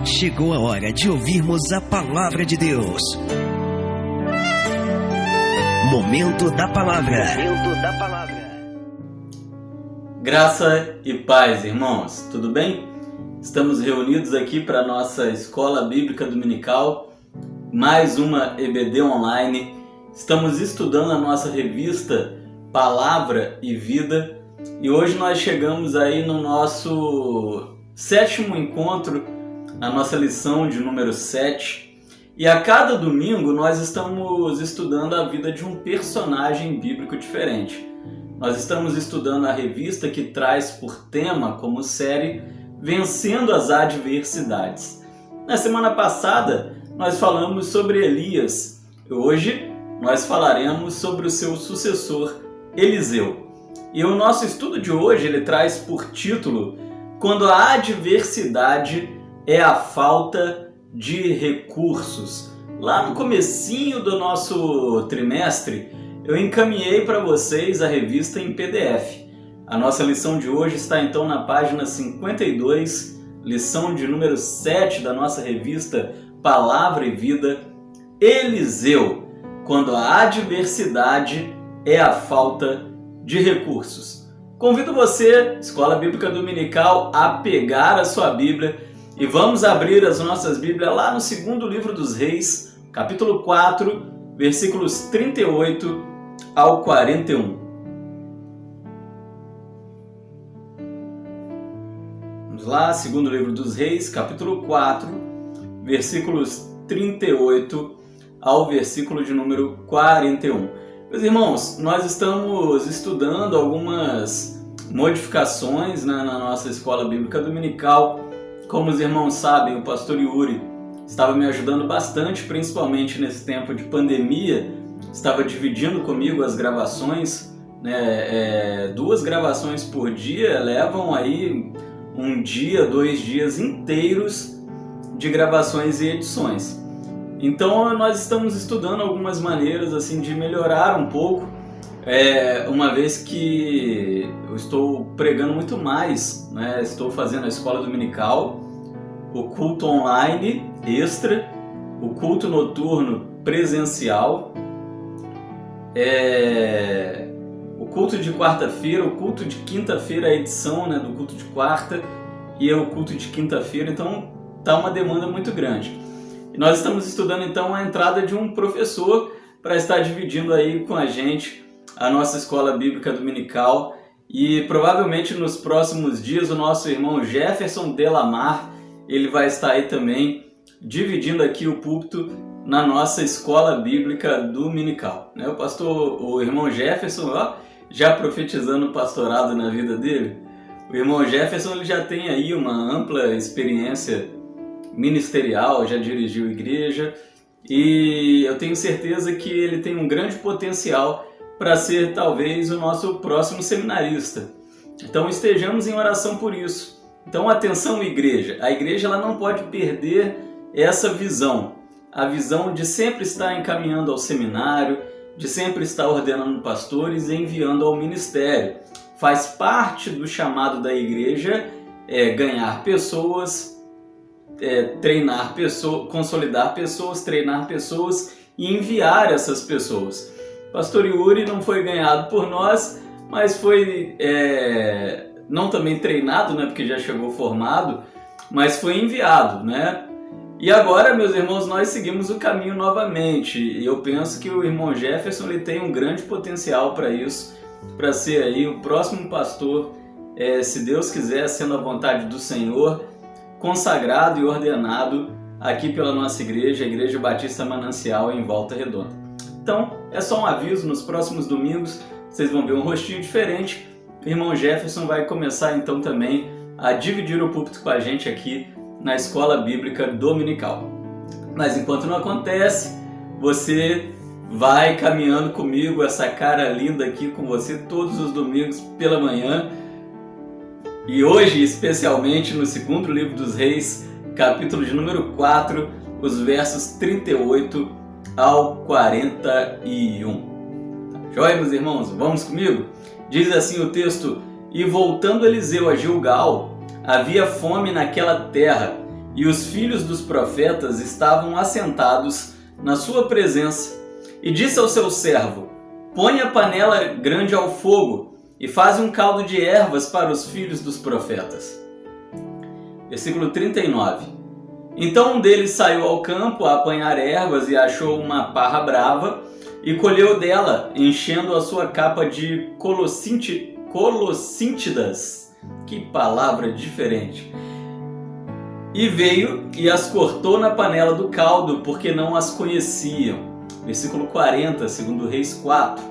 Chegou a hora de ouvirmos a Palavra de Deus. Momento da Palavra. Graça e paz, irmãos. Tudo bem? Estamos reunidos aqui para a nossa Escola Bíblica Dominical, mais uma EBD online. Estamos estudando a nossa revista Palavra e Vida e hoje nós chegamos aí no nosso 7º encontro, a nossa lição de número 7. E a cada domingo nós estamos estudando a vida de um personagem bíblico diferente. Nós estamos estudando a revista que traz por tema, como série, Vencendo as Adversidades. Na semana passada nós falamos sobre Elias. Hoje nós falaremos sobre o seu sucessor, Eliseu. E o nosso estudo de hoje ele traz por título Quando a adversidade é a falta de recursos. Lá no comecinho do nosso trimestre, eu encaminhei para vocês a revista em PDF. A nossa lição de hoje está então na página 52, lição de número 7 da nossa revista Palavra e Vida, Eliseu, quando a adversidade é a falta de recursos. Convido você, Escola Bíblica Dominical, a pegar a sua Bíblia e vamos abrir as nossas Bíblias lá no segundo livro dos Reis, capítulo 4, versículos 38 ao 41. Vamos lá, segundo livro dos Reis, capítulo 4, versículos 38 ao versículo de número 41. Meus irmãos, nós estamos estudando algumas modificações na nossa Escola Bíblica Dominical. Como os irmãos sabem, o pastor Yuri estava me ajudando bastante, principalmente nesse tempo de pandemia. Estava dividindo comigo as gravações, né? 2 gravações por dia levam aí um dia, 2 dias inteiros de gravações e edições. Então nós estamos estudando algumas maneiras assim de melhorar um pouco, uma vez que eu estou pregando muito mais, né? Estou fazendo a escola dominical, o culto online extra, o culto noturno presencial, o culto de quarta-feira, o culto de quinta-feira, a edição, né, do culto de quarta e o culto de quinta-feira. Então está uma demanda muito grande. E nós estamos estudando então a entrada de um professor para estar dividindo aí com a gente a nossa escola bíblica dominical. E provavelmente nos próximos dias o nosso irmão Jefferson Delamar, ele vai estar aí também dividindo aqui o púlpito na nossa escola bíblica dominical. O irmão Jefferson, já profetizando o pastorado na vida dele. O irmão Jefferson ele já tem aí uma ampla experiência ministerial, já dirigiu igreja e eu tenho certeza que ele tem um grande potencial para ser talvez o nosso próximo seminarista. Então estejamos em oração por isso. Então atenção igreja, a igreja ela não pode perder essa visão, a visão de sempre estar encaminhando ao seminário, de sempre estar ordenando pastores e enviando ao ministério. Faz parte do chamado da igreja ganhar pessoas, treinar pessoas, consolidar pessoas, treinar pessoas e enviar essas pessoas. Pastor Yuri não foi ganhado por nós, mas foi não também treinado, né, porque já chegou formado, mas foi enviado, né? E agora, meus irmãos, nós seguimos o caminho novamente. E eu penso que o irmão Jefferson ele tem um grande potencial para isso, para ser aí o próximo pastor, se Deus quiser, sendo a vontade do Senhor, consagrado e ordenado aqui pela nossa igreja, a Igreja Batista Manancial em Volta Redonda. Então, é só um aviso, nos próximos domingos vocês vão ver um rostinho diferente. O irmão Jefferson vai começar então também a dividir o púlpito com a gente aqui na Escola Bíblica Dominical. Mas enquanto não acontece, você vai caminhando comigo, essa cara linda aqui com você todos os domingos pela manhã. E hoje, especialmente no segundo livro dos Reis, capítulo de número 4, os versos 38 ao 41. Joia, meus irmãos? Vamos comigo? Diz assim o texto: E voltando Eliseu a Gilgal, havia fome naquela terra, e os filhos dos profetas estavam assentados na sua presença. E disse ao seu servo: põe a panela grande ao fogo e faz um caldo de ervas para os filhos dos profetas. Versículo 39. Então um deles saiu ao campo a apanhar ervas e achou uma parra brava e colheu dela, enchendo a sua capa de colossíntidas. Que palavra diferente! E veio e as cortou na panela do caldo, porque não as conheciam. Versículo 40, segundo Reis 4.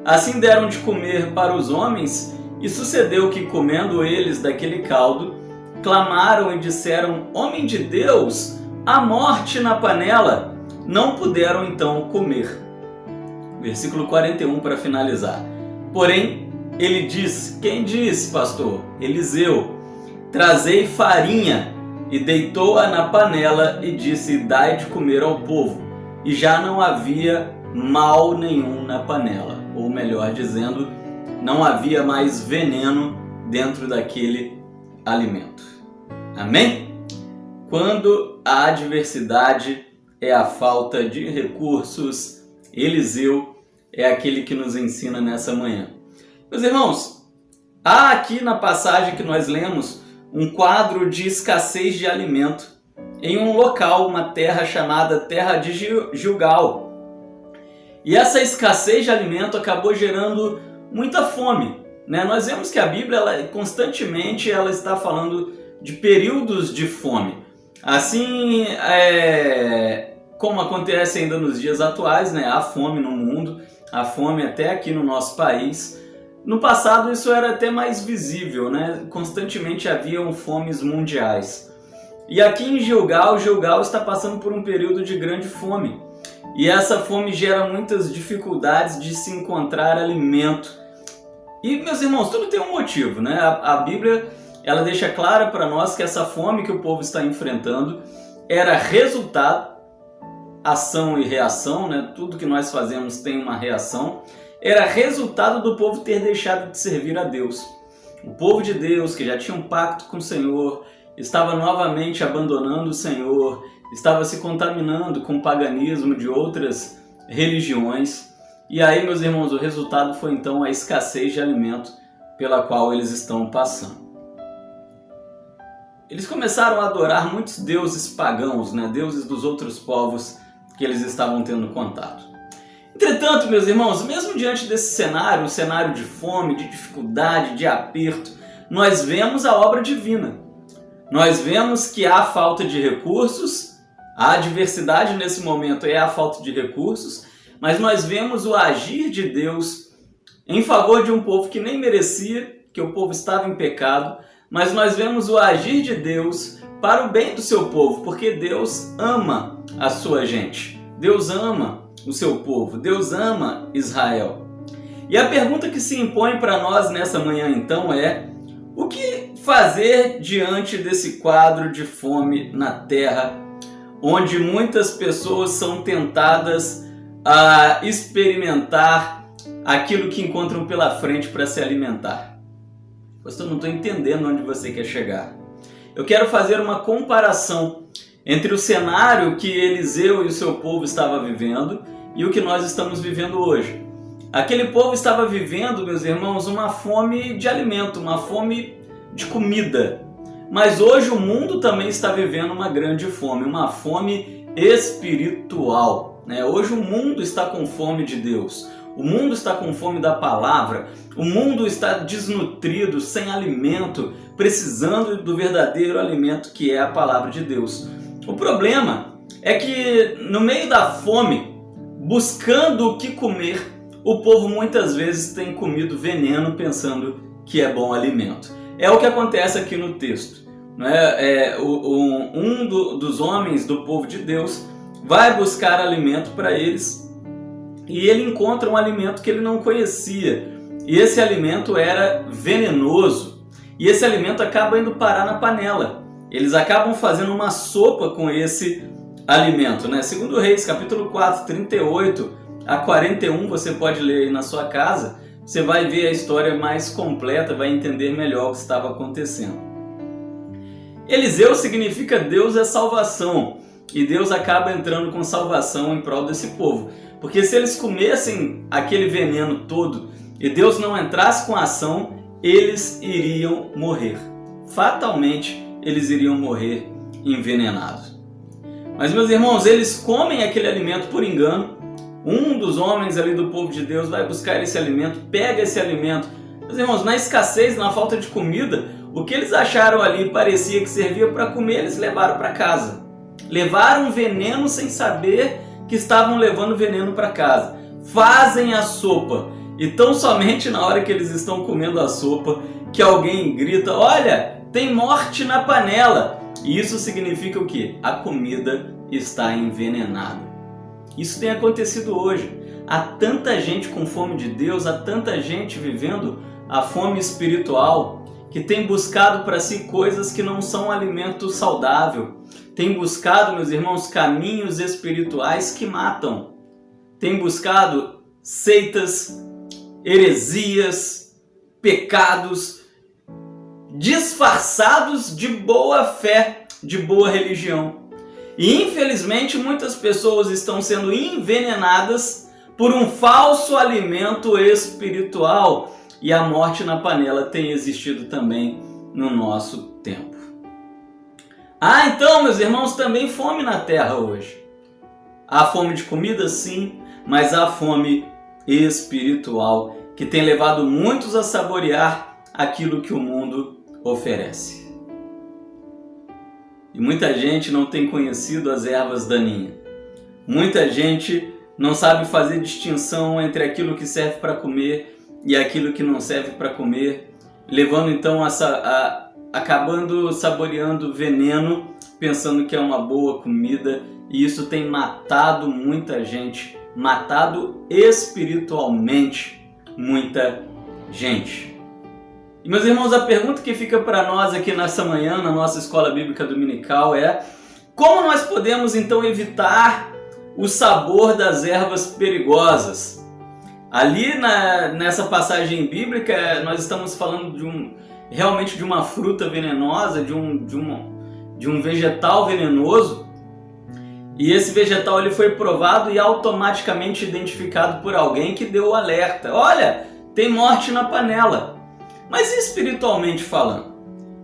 Assim deram de comer para os homens, e sucedeu que, comendo eles daquele caldo, clamaram e disseram: homem de Deus, a morte na panela. Não puderam então comer. Versículo 41 para finalizar. Porém, ele disse: quem disse, pastor? Eliseu: trazei farinha. E deitou-a na panela e disse: dai de comer ao povo. E já não havia mal nenhum na panela. Ou melhor dizendo, não havia mais veneno dentro daquele alimento. Amém? Quando a adversidade é a falta de recursos, Eliseu é aquele que nos ensina nessa manhã. Meus irmãos, há aqui na passagem que nós lemos um quadro de escassez de alimento em um local, uma terra chamada Terra de Gilgal. E essa escassez de alimento acabou gerando muita fome, né? Nós vemos que a Bíblia constantemente está falando de períodos de fome. Assim, como acontece ainda nos dias atuais, né? Há fome no mundo, há fome até aqui no nosso país. No passado isso era até mais visível, né? Constantemente haviam fomes mundiais. E aqui em Gilgal está passando por um período de grande fome. E essa fome gera muitas dificuldades de se encontrar alimento. E, meus irmãos, tudo tem um motivo, né? A Bíblia, ela deixa clara para nós que essa fome que o povo está enfrentando era resultado, ação e reação, né? Tudo que nós fazemos tem uma reação. Era resultado do povo ter deixado de servir a Deus. O povo de Deus, que já tinha um pacto com o Senhor, estava novamente abandonando o Senhor, estava se contaminando com o paganismo de outras religiões. E aí, meus irmãos, o resultado foi então a escassez de alimento pela qual eles estão passando. Eles começaram a adorar muitos deuses pagãos, né? Deuses dos outros povos que eles estavam tendo contato. Entretanto, meus irmãos, mesmo diante desse cenário, um cenário de fome, de dificuldade, de aperto, nós vemos a obra divina. Nós vemos que há falta de recursos, a adversidade nesse momento é a falta de recursos, mas nós vemos o agir de Deus em favor de um povo que nem merecia, que o povo estava em pecado, mas nós vemos o agir de Deus para o bem do seu povo, porque Deus ama a sua gente, Deus ama o seu povo, Deus ama Israel. E a pergunta que se impõe para nós nessa manhã então é: o que fazer diante desse quadro de fome na terra, onde muitas pessoas são tentadas a experimentar aquilo que encontram pela frente para se alimentar? Pastor, não estou entendendo onde você quer chegar. Eu quero fazer uma comparação entre o cenário que Eliseu e o seu povo estavam vivendo e o que nós estamos vivendo hoje. Aquele povo estava vivendo, meus irmãos, uma fome de alimento, uma fome de comida. Mas hoje o mundo também está vivendo uma grande fome, uma fome espiritual, né? Hoje o mundo está com fome de Deus, o mundo está com fome da palavra, o mundo está desnutrido, sem alimento, precisando do verdadeiro alimento que é a palavra de Deus. O problema é que no meio da fome, buscando o que comer, o povo muitas vezes tem comido veneno pensando que é bom alimento. É o que acontece aqui no texto. Dos homens do povo de Deus vai buscar alimento para eles e ele encontra um alimento que ele não conhecia. E esse alimento era venenoso. E esse alimento acaba indo parar na panela. Eles acabam fazendo uma sopa com esse alimento, né? Segundo Reis, capítulo 4, 38 a 41, você pode ler aí na sua casa. Você vai ver a história mais completa, vai entender melhor o que estava acontecendo. Eliseu significa Deus é salvação, e Deus acaba entrando com salvação em prol desse povo. Porque se eles comessem aquele veneno todo e Deus não entrasse com ação, eles iriam morrer. Fatalmente, eles iriam morrer envenenados. Mas, meus irmãos, eles comem aquele alimento por engano. Um dos homens ali do povo de Deus vai buscar esse alimento, pega esse alimento. Meus irmãos, na escassez, na falta de comida, o que eles acharam ali parecia que servia para comer, eles levaram para casa. Levaram veneno sem saber que estavam levando veneno para casa. Fazem a sopa. E tão somente na hora que eles estão comendo a sopa, que alguém grita: olha, tem morte na panela. E isso significa o quê? A comida está envenenada. Isso tem acontecido hoje. Há tanta gente com fome de Deus, há tanta gente vivendo a fome espiritual, que tem buscado para si coisas que não são alimento saudável. Tem buscado, meus irmãos, caminhos espirituais que matam. Tem buscado seitas, heresias, pecados, disfarçados de boa fé, de boa religião. E infelizmente muitas pessoas estão sendo envenenadas por um falso alimento espiritual. E a morte na panela tem existido também no nosso tempo. Há então, meus irmãos, também fome na terra hoje. Há fome de comida, sim, mas há fome espiritual que tem levado muitos a saborear aquilo que o mundo oferece. E muita gente não tem conhecido as ervas daninhas. Muita gente não sabe fazer distinção entre aquilo que serve para comer e aquilo que não serve para comer, levando então acabando saboreando veneno, pensando que é uma boa comida, e isso tem matado muita gente, matado espiritualmente muita gente. E, meus irmãos, a pergunta que fica para nós aqui nessa manhã, na nossa escola bíblica dominical, é: como nós podemos então evitar o sabor das ervas perigosas? Ali nessa passagem bíblica, nós estamos falando realmente de uma fruta venenosa, de um vegetal venenoso. E esse vegetal ele foi provado e automaticamente identificado por alguém que deu o alerta: olha, tem morte na panela. Mas espiritualmente falando,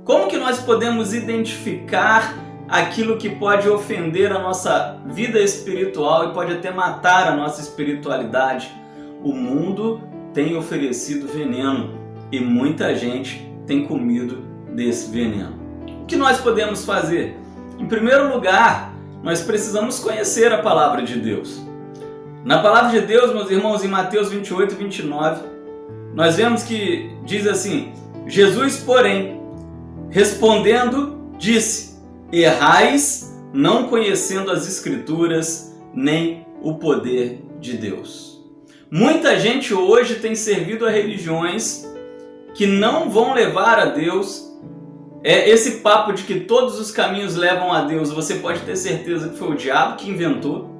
como que nós podemos identificar aquilo que pode ofender a nossa vida espiritual e pode até matar a nossa espiritualidade? O mundo tem oferecido veneno e muita gente tem comido desse veneno. O que nós podemos fazer? Em primeiro lugar, nós precisamos conhecer a palavra de Deus. Na palavra de Deus, meus irmãos, em Mateus 28, 29, nós vemos que diz assim: Jesus, porém, respondendo, disse: errais, não conhecendo as Escrituras, nem o poder de Deus. Muita gente hoje tem servido a religiões que não vão levar a Deus. Esse papo de que todos os caminhos levam a Deus, você pode ter certeza que foi o diabo que inventou.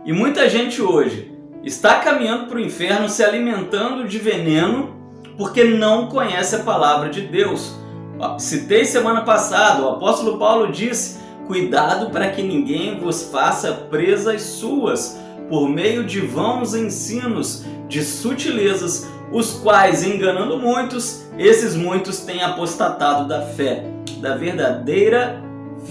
E muita gente hoje está caminhando para o inferno, se alimentando de veneno, porque não conhece a palavra de Deus. Citei semana passada, o apóstolo Paulo disse: cuidado para que ninguém vos faça presas suas, por meio de vãos ensinos, de sutilezas, os quais, enganando muitos, esses muitos têm apostatado da fé, da verdadeira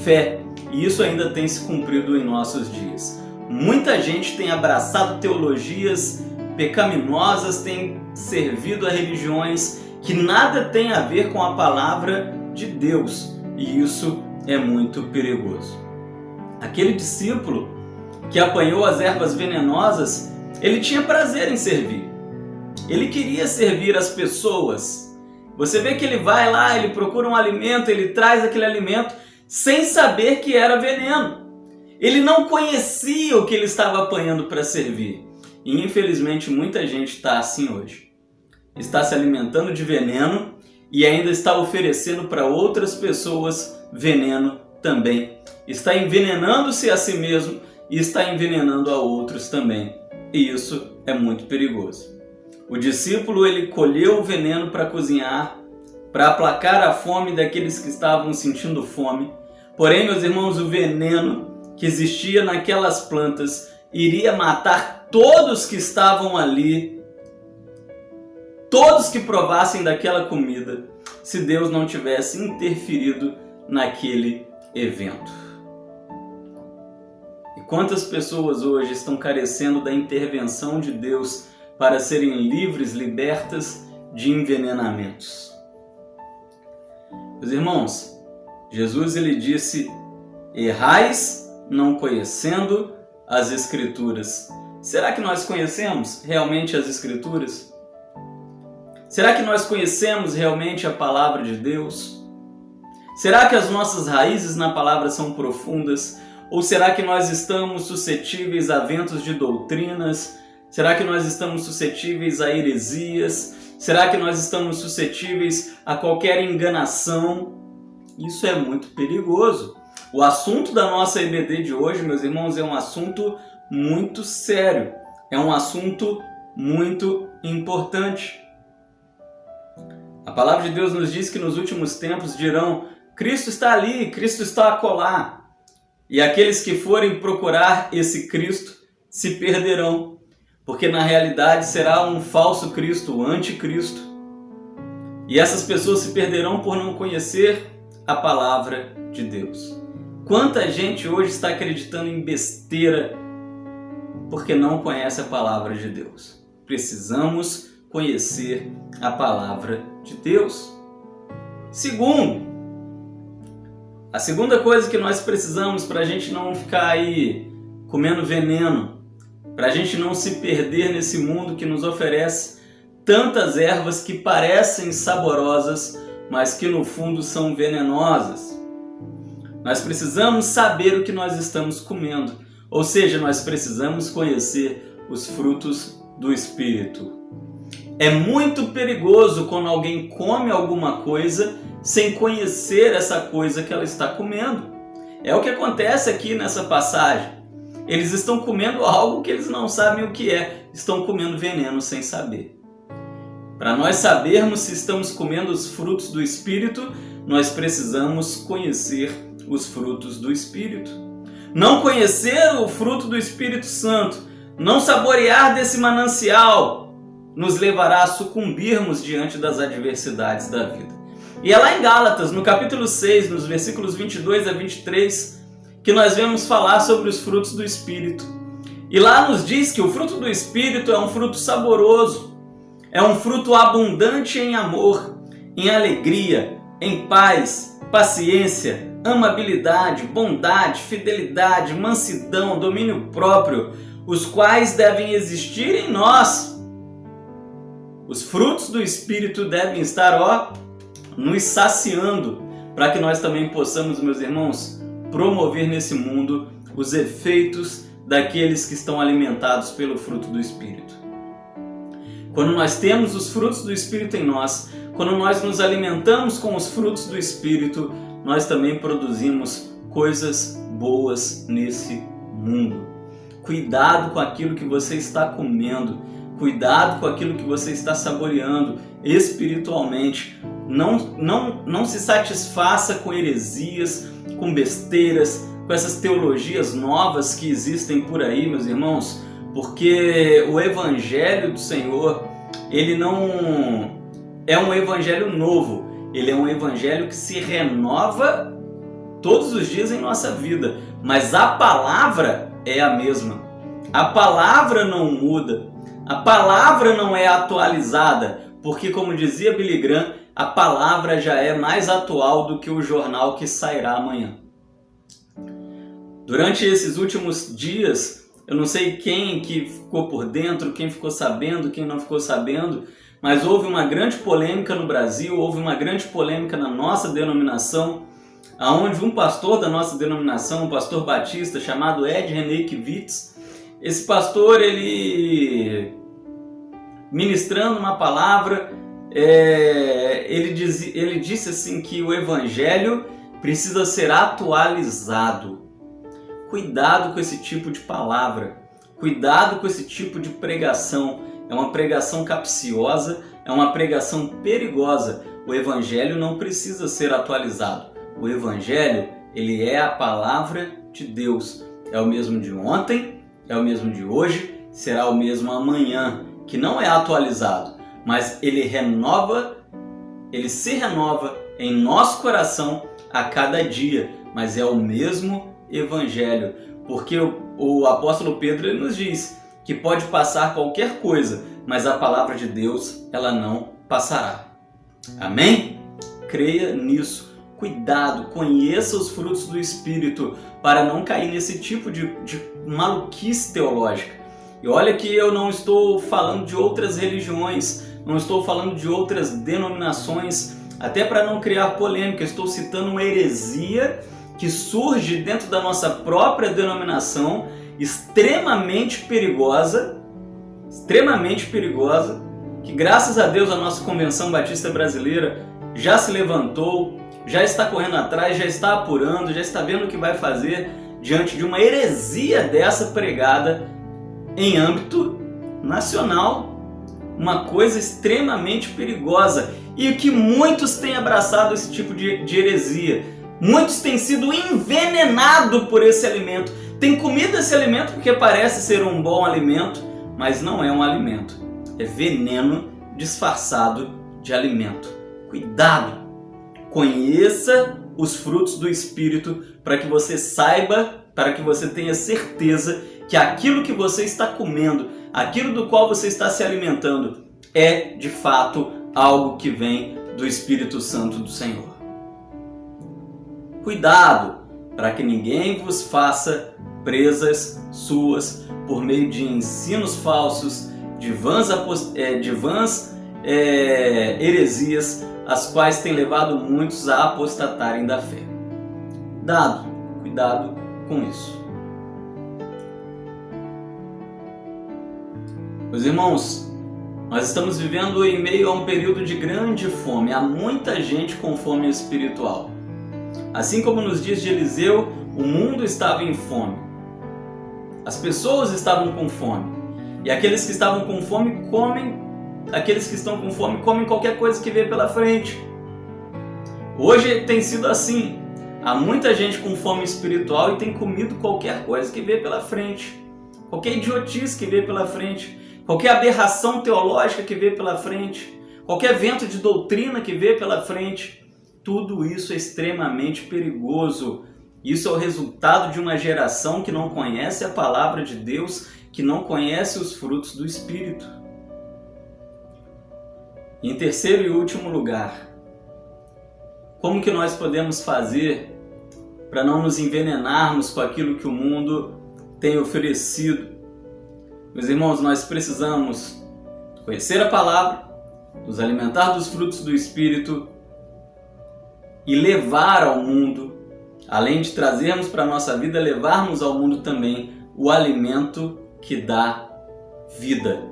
fé. E isso ainda tem se cumprido em nossos dias. Muita gente tem abraçado teologias pecaminosas, tem servido a religiões que nada tem a ver com a palavra de Deus. E isso é muito perigoso. Aquele discípulo que apanhou as ervas venenosas, ele tinha prazer em servir. Ele queria servir as pessoas. Você vê que ele vai lá, ele procura um alimento, ele traz aquele alimento sem saber que era veneno. Ele não conhecia o que ele estava apanhando para servir. E infelizmente muita gente está assim hoje. Está se alimentando de veneno e ainda está oferecendo para outras pessoas veneno também. Está envenenando-se a si mesmo e está envenenando a outros também. E isso é muito perigoso. O discípulo, ele colheu o veneno para cozinhar, para aplacar a fome daqueles que estavam sentindo fome. Porém, meus irmãos, o veneno que existia naquelas plantas iria matar todos que estavam ali, todos que provassem daquela comida, se Deus não tivesse interferido naquele evento. E quantas pessoas hoje estão carecendo da intervenção de Deus para serem livres, libertas de envenenamentos? Meus irmãos, Jesus ele disse: errais não conhecendo as Escrituras. Será que nós conhecemos realmente as Escrituras? Será que nós conhecemos realmente a palavra de Deus? Será que as nossas raízes na palavra são profundas? Ou será que nós estamos suscetíveis a ventos de doutrinas? Será que nós estamos suscetíveis a heresias? Será que nós estamos suscetíveis a qualquer enganação? Isso é muito perigoso. O assunto da nossa EBD de hoje, meus irmãos, é um assunto muito sério. É um assunto muito importante. A palavra de Deus nos diz que nos últimos tempos dirão: Cristo está ali, Cristo está acolá. E aqueles que forem procurar esse Cristo se perderão, porque na realidade será um falso Cristo, o anticristo. E essas pessoas se perderão por não conhecer a palavra de Deus. Quanta gente hoje está acreditando em besteira porque não conhece a palavra de Deus. Precisamos conhecer a palavra de Deus. Segundo, a segunda coisa que nós precisamos para a gente não ficar aí comendo veneno, para a gente não se perder nesse mundo que nos oferece tantas ervas que parecem saborosas, mas que no fundo são venenosas. Nós precisamos saber o que nós estamos comendo, ou seja, nós precisamos conhecer os frutos do Espírito. É muito perigoso quando alguém come alguma coisa sem conhecer essa coisa que ela está comendo. É o que acontece aqui nessa passagem. Eles estão comendo algo que eles não sabem o que é. Estão comendo veneno sem saber. Para nós sabermos se estamos comendo os frutos do Espírito, nós precisamos conhecer os frutos do Espírito. Não conhecer o fruto do Espírito Santo, não saborear desse manancial, nos levará a sucumbirmos diante das adversidades da vida. E é lá em Gálatas, no capítulo 6, nos versículos 22 a 23, que nós vemos falar sobre os frutos do Espírito. E lá nos diz que o fruto do Espírito é um fruto saboroso, é um fruto abundante em amor, em alegria, em paz, paciência, amabilidade, bondade, fidelidade, mansidão, domínio próprio, os quais devem existir em nós. Os frutos do Espírito devem estar, nos saciando, para que nós também possamos, meus irmãos, promover nesse mundo os efeitos daqueles que estão alimentados pelo fruto do Espírito. Quando nós temos os frutos do Espírito em nós, quando nós nos alimentamos com os frutos do Espírito, nós também produzimos coisas boas nesse mundo. Cuidado com aquilo que você está comendo, cuidado com aquilo que você está saboreando espiritualmente. Não se satisfaça com heresias, com besteiras, com essas teologias novas que existem por aí, meus irmãos, porque o Evangelho do Senhor, ele não é um Evangelho novo, ele é um Evangelho que se renova todos os dias em nossa vida, mas a palavra é a mesma. A palavra não muda, a palavra não é atualizada, porque, como dizia Billy Graham, a palavra já é mais atual do que o jornal que sairá amanhã. Durante esses últimos dias, eu não sei quem que ficou por dentro, quem ficou sabendo, quem não ficou sabendo, mas houve uma grande polêmica no Brasil, houve uma grande polêmica na nossa denominação, onde um pastor da nossa denominação, um pastor batista chamado Ed René Kivitz, esse pastor, ele ministrando uma palavra, ele disse assim que o Evangelho precisa ser atualizado. Cuidado com esse tipo de palavra, cuidado com esse tipo de pregação. É uma pregação capciosa, é uma pregação perigosa, o Evangelho não precisa ser atualizado. O Evangelho, ele é a palavra de Deus. É o mesmo de ontem, é o mesmo de hoje, será o mesmo amanhã, que não é atualizado, mas ele se renova em nosso coração a cada dia, mas é o mesmo Evangelho, porque o apóstolo Pedro ele nos diz que pode passar qualquer coisa, mas a palavra de Deus ela não passará. Amém? Creia nisso. Cuidado, conheça os frutos do Espírito para não cair nesse tipo de maluquice teológica. E olha que eu não estou falando de outras religiões, não estou falando de outras denominações, até para não criar polêmica, estou citando uma heresia que surge dentro da nossa própria denominação, extremamente perigosa, que graças a Deus a nossa Convenção Batista Brasileira já se levantou, já está correndo atrás, já está apurando, já está vendo o que vai fazer diante de uma heresia dessa pregada em âmbito nacional, uma coisa extremamente perigosa e que muitos têm abraçado esse tipo de heresia. Muitos têm sido envenenados por esse alimento, têm comido esse alimento porque parece ser um bom alimento, mas não é um alimento, é veneno disfarçado de alimento. Cuidado! Conheça os frutos do Espírito para que você saiba, para que você tenha certeza que aquilo que você está comendo, aquilo do qual você está se alimentando, é de fato algo que vem do Espírito Santo do Senhor. Cuidado para que ninguém vos faça presas suas por meio de ensinos falsos, de vãs heresias, as quais têm levado muitos a apostatarem da fé. Cuidado com isso. Meus irmãos, nós estamos vivendo em meio a um período de grande fome. Há muita gente com fome espiritual. Assim como nos dias de Eliseu, o mundo estava em fome. As pessoas estavam com fome. E aqueles que estavam com fome aqueles que estão com fome comem qualquer coisa que vê pela frente. Hoje tem sido assim. Há muita gente com fome espiritual e tem comido qualquer coisa que vê pela frente. Qualquer idiotice que vê pela frente. Qualquer aberração teológica que vê pela frente. Qualquer vento de doutrina que vê pela frente. Tudo isso é extremamente perigoso. Isso é o resultado de uma geração que não conhece a palavra de Deus, que não conhece os frutos do Espírito. Em terceiro e último lugar, como que nós podemos fazer para não nos envenenarmos com aquilo que o mundo tem oferecido? Meus irmãos, nós precisamos conhecer a palavra, nos alimentar dos frutos do Espírito e levar ao mundo, além de trazermos para a nossa vida, levarmos ao mundo também o alimento que dá vida.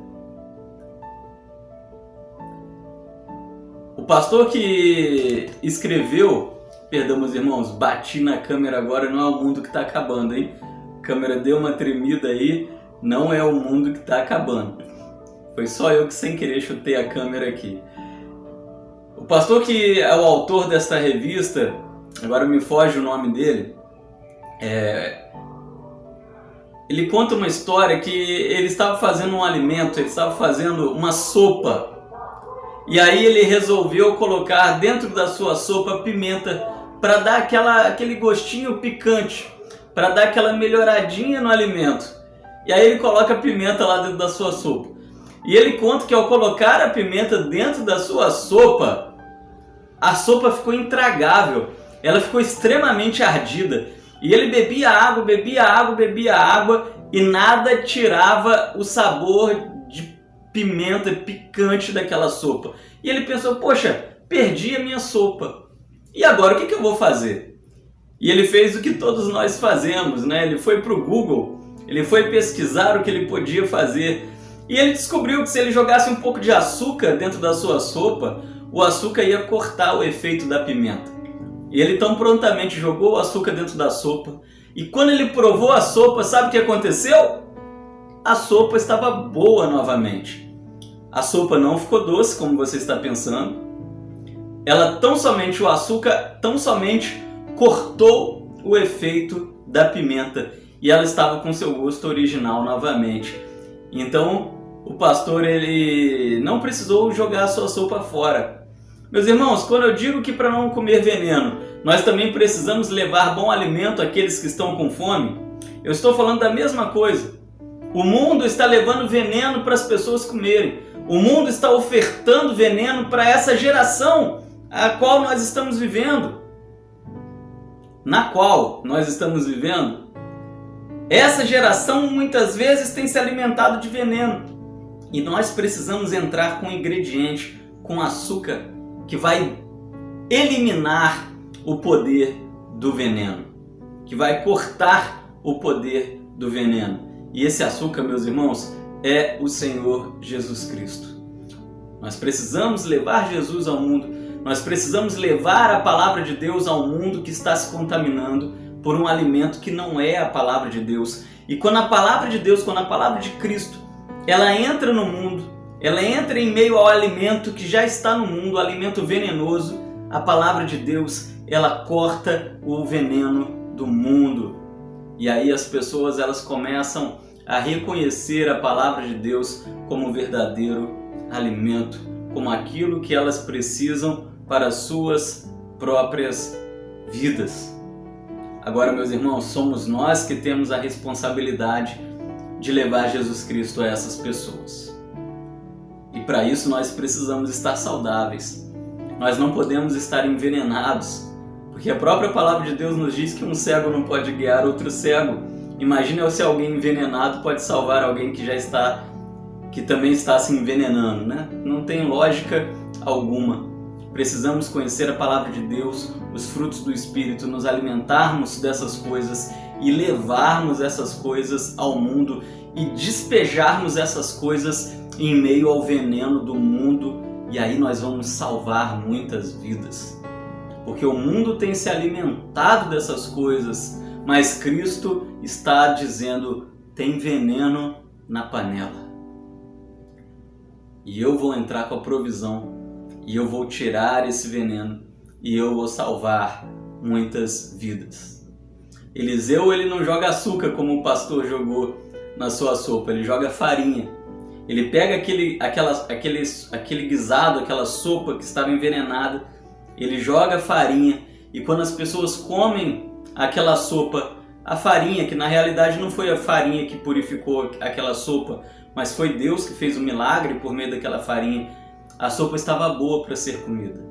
O pastor que escreveu, perdão meus irmãos, bati na câmera agora, não é o mundo que está acabando, hein? A câmera deu uma tremida aí, não é o mundo que está acabando. Foi só eu que sem querer chutei a câmera aqui. O pastor que é o autor desta revista, agora me foge o nome dele, ele conta uma história que ele estava fazendo um alimento, ele estava fazendo uma sopa. E aí ele resolveu colocar dentro da sua sopa pimenta para dar aquele gostinho picante, para dar aquela melhoradinha no alimento. E aí ele coloca a pimenta lá dentro da sua sopa. E ele conta que ao colocar a pimenta dentro da sua sopa, a sopa ficou intragável, ela ficou extremamente ardida. E ele bebia água e nada tirava o sabor de pimenta picante daquela sopa. E ele pensou, poxa, perdi a minha sopa. E agora o que eu vou fazer? E ele fez o que todos nós fazemos, né? Ele foi para o Google, ele foi pesquisar o que ele podia fazer. E ele descobriu que se ele jogasse um pouco de açúcar dentro da sua sopa, o açúcar ia cortar o efeito da pimenta. E ele tão prontamente jogou o açúcar dentro da sopa. E quando ele provou a sopa, sabe o que aconteceu? A sopa estava boa novamente. A sopa não ficou doce, como você está pensando. o açúcar tão somente cortou o efeito da pimenta e ela estava com seu gosto original novamente. Então o pastor ele não precisou jogar a sua sopa fora. Meus irmãos, quando eu digo que para não comer veneno, nós também precisamos levar bom alimento àqueles que estão com fome, eu estou falando da mesma coisa. O mundo está levando veneno para as pessoas comerem. O mundo está ofertando veneno para essa geração a qual nós estamos vivendo. Na qual nós estamos vivendo, essa geração muitas vezes tem se alimentado de veneno. E nós precisamos entrar com um ingrediente, com açúcar, que vai eliminar o poder do veneno, que vai cortar o poder do veneno. E esse açúcar, meus irmãos, é o Senhor Jesus Cristo. Nós precisamos levar Jesus ao mundo, nós precisamos levar a palavra de Deus ao mundo que está se contaminando por um alimento que não é a palavra de Deus. E quando a palavra de Deus, quando a palavra de Cristo, ela entra no mundo, ela entra em meio ao alimento que já está no mundo, o alimento venenoso, a palavra de Deus, ela corta o veneno do mundo. E aí as pessoas elas começam a reconhecer a palavra de Deus como verdadeiro alimento, como aquilo que elas precisam para as suas próprias vidas. Agora, meus irmãos, somos nós que temos a responsabilidade de levar Jesus Cristo a essas pessoas. E para isso nós precisamos estar saudáveis. Nós não podemos estar envenenados, porque a própria palavra de Deus nos diz que um cego não pode guiar outro cego. Imagina se alguém envenenado pode salvar alguém que também está se envenenando, né? Não tem lógica alguma. Precisamos conhecer a palavra de Deus, os frutos do Espírito, nos alimentarmos dessas coisas e levarmos essas coisas ao mundo e despejarmos essas coisas em meio ao veneno do mundo, e aí nós vamos salvar muitas vidas. Porque o mundo tem se alimentado dessas coisas, mas Cristo está dizendo: tem veneno na panela. E eu vou entrar com a provisão, e eu vou tirar esse veneno, e eu vou salvar muitas vidas. Eliseu ele não joga açúcar como o pastor jogou na sua sopa, ele joga farinha. Ele pega aquele guisado, aquela sopa que estava envenenada, ele joga farinha, e quando as pessoas comem aquela sopa, a farinha, que na realidade não foi a farinha que purificou aquela sopa, mas foi Deus que fez o milagre por meio daquela farinha, a sopa estava boa para ser comida.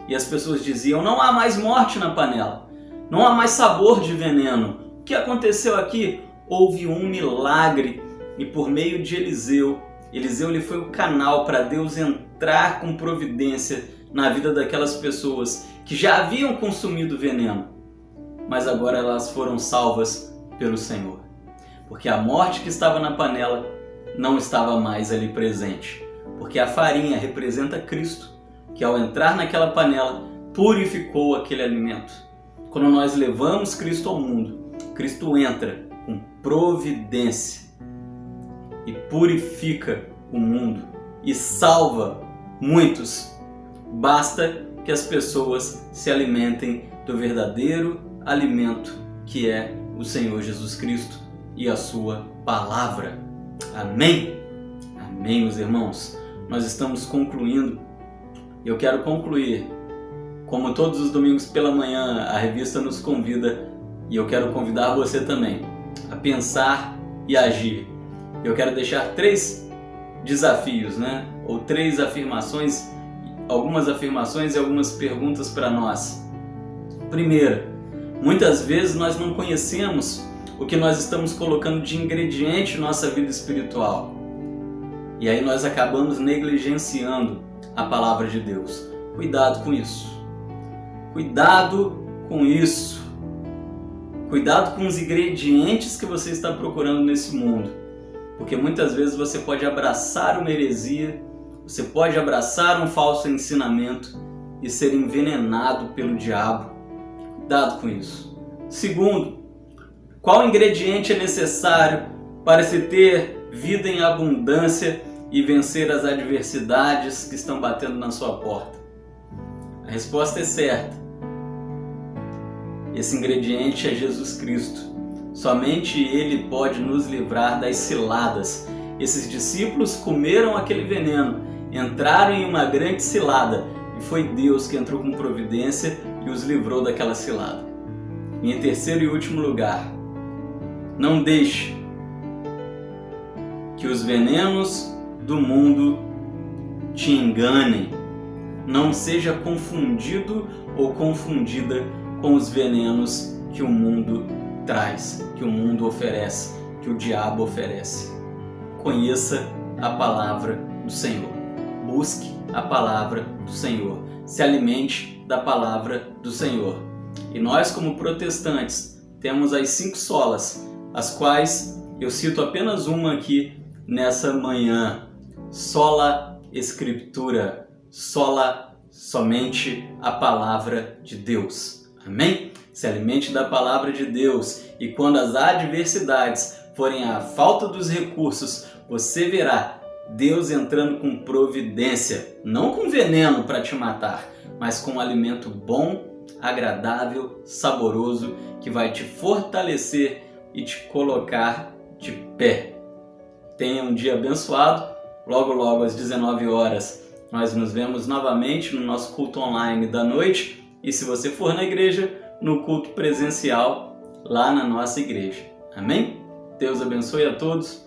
E as pessoas diziam: não há mais morte na panela, não há mais sabor de veneno. O que aconteceu aqui? Houve um milagre, e por meio de Eliseu ele foi o canal para Deus entrar com providência na vida daquelas pessoas que já haviam consumido veneno, mas agora elas foram salvas pelo Senhor, porque a morte que estava na panela não estava mais ali presente, porque a farinha representa Cristo, que ao entrar naquela panela purificou aquele alimento. Quando nós levamos Cristo ao mundo, Cristo entra com providência e purifica o mundo e salva muitos. Basta que as pessoas se alimentem do verdadeiro alimento, que é o Senhor Jesus Cristo e a sua palavra. Amém? Amém, meus irmãos. Nós estamos concluindo. Eu quero concluir. Como todos os domingos pela manhã, a revista nos convida, e eu quero convidar você também a pensar e agir. Eu quero deixar 3 desafios, né? Ou 3 afirmações, algumas afirmações e algumas perguntas para nós. Primeira, muitas vezes nós não conhecemos o que nós estamos colocando de ingrediente na nossa vida espiritual. E aí nós acabamos negligenciando a palavra de Deus. Cuidado com isso. Cuidado com isso. Cuidado com os ingredientes que você está procurando nesse mundo. Porque muitas vezes você pode abraçar uma heresia, você pode abraçar um falso ensinamento e ser envenenado pelo diabo. Cuidado com isso. Segundo, qual ingrediente é necessário para se ter vida em abundância e vencer as adversidades que estão batendo na sua porta? A resposta é certa. Esse ingrediente é Jesus Cristo. Somente Ele pode nos livrar das ciladas. Esses discípulos comeram aquele veneno, entraram em uma grande cilada e foi Deus que entrou com providência e os livrou daquela cilada. E em terceiro e último lugar, não deixe que os venenos do mundo te enganem. Não seja confundido ou confundida com os venenos que o mundo traz, que o mundo oferece, que o diabo oferece. Conheça a palavra do Senhor. Busque a palavra do Senhor. Se alimente da palavra do Senhor. E nós, como protestantes, temos as 5 solas, as quais eu cito apenas uma aqui nessa manhã. Sola Escritura. Sola somente a palavra de Deus. Amém? Se alimente da palavra de Deus e quando as adversidades forem a falta dos recursos, você verá Deus entrando com providência, não com veneno para te matar, mas com um alimento bom, agradável, saboroso, que vai te fortalecer e te colocar de pé. Tenha um dia abençoado. Logo, logo às 19 horas, nós nos vemos novamente no nosso culto online da noite e se você for na igreja, no culto presencial lá na nossa igreja. Amém? Deus abençoe a todos.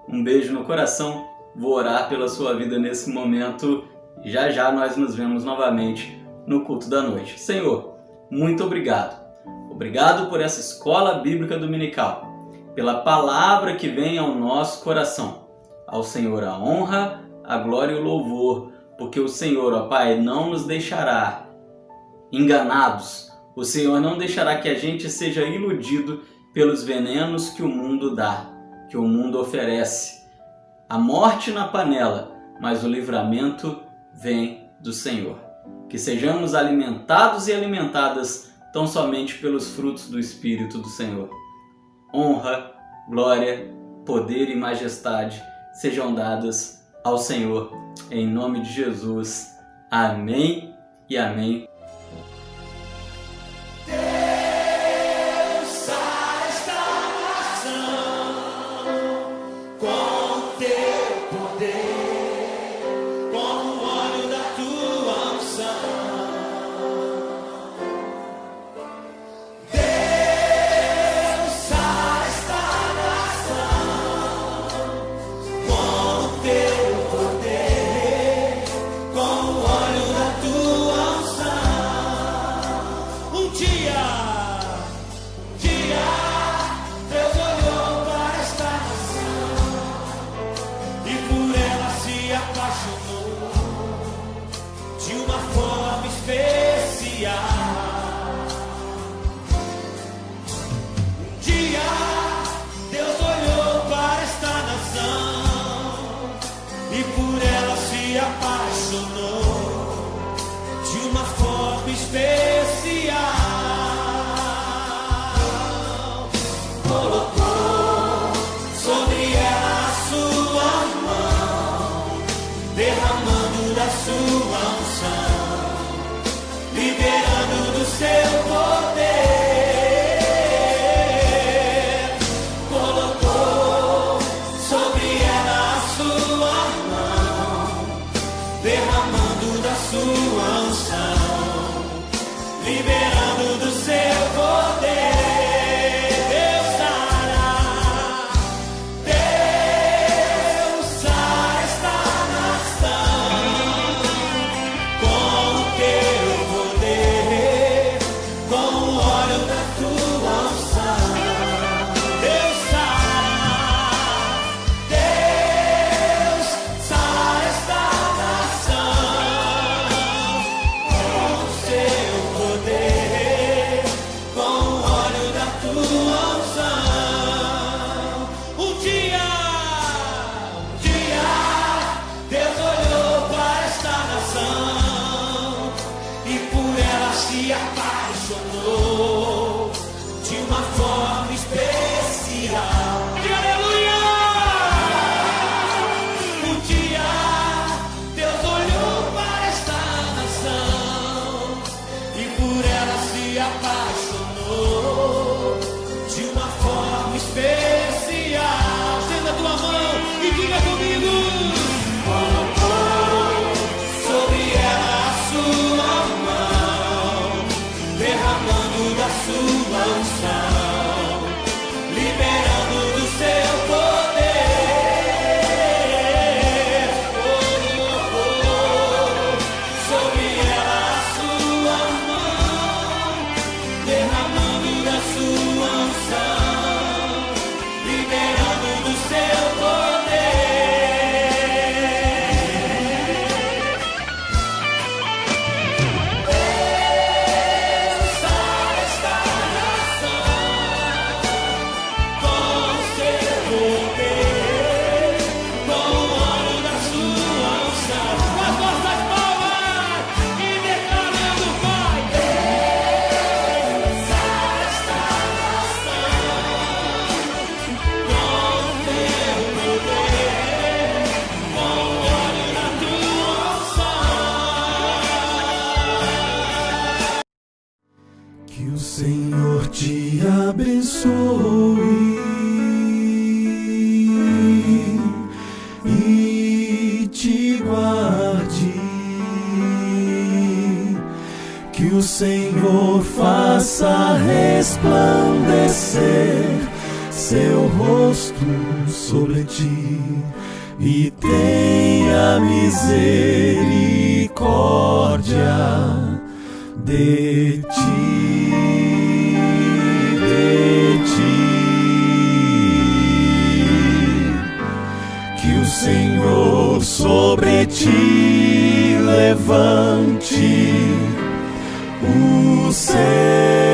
Um beijo no coração. Vou orar pela sua vida nesse momento. Já já nós nos vemos novamente no culto da noite. Senhor, muito obrigado. Obrigado por essa escola bíblica dominical, pela palavra que vem ao nosso coração. Ao Senhor a honra, a glória e o louvor, porque o Senhor, ó Pai, não nos deixará enganados. O Senhor não deixará que a gente seja iludido pelos venenos que o mundo dá, que o mundo oferece. A morte na panela, mas o livramento vem do Senhor. Que sejamos alimentados e alimentadas tão somente pelos frutos do Espírito do Senhor. Honra, glória, poder e majestade sejam dadas ao Senhor, em nome de Jesus. Amém e amém. abençoe e te guarde. Que o Senhor faça resplandecer seu rosto sobre ti e tenha misericórdia de ti, de ti. Que o Senhor sobre ti levante o céu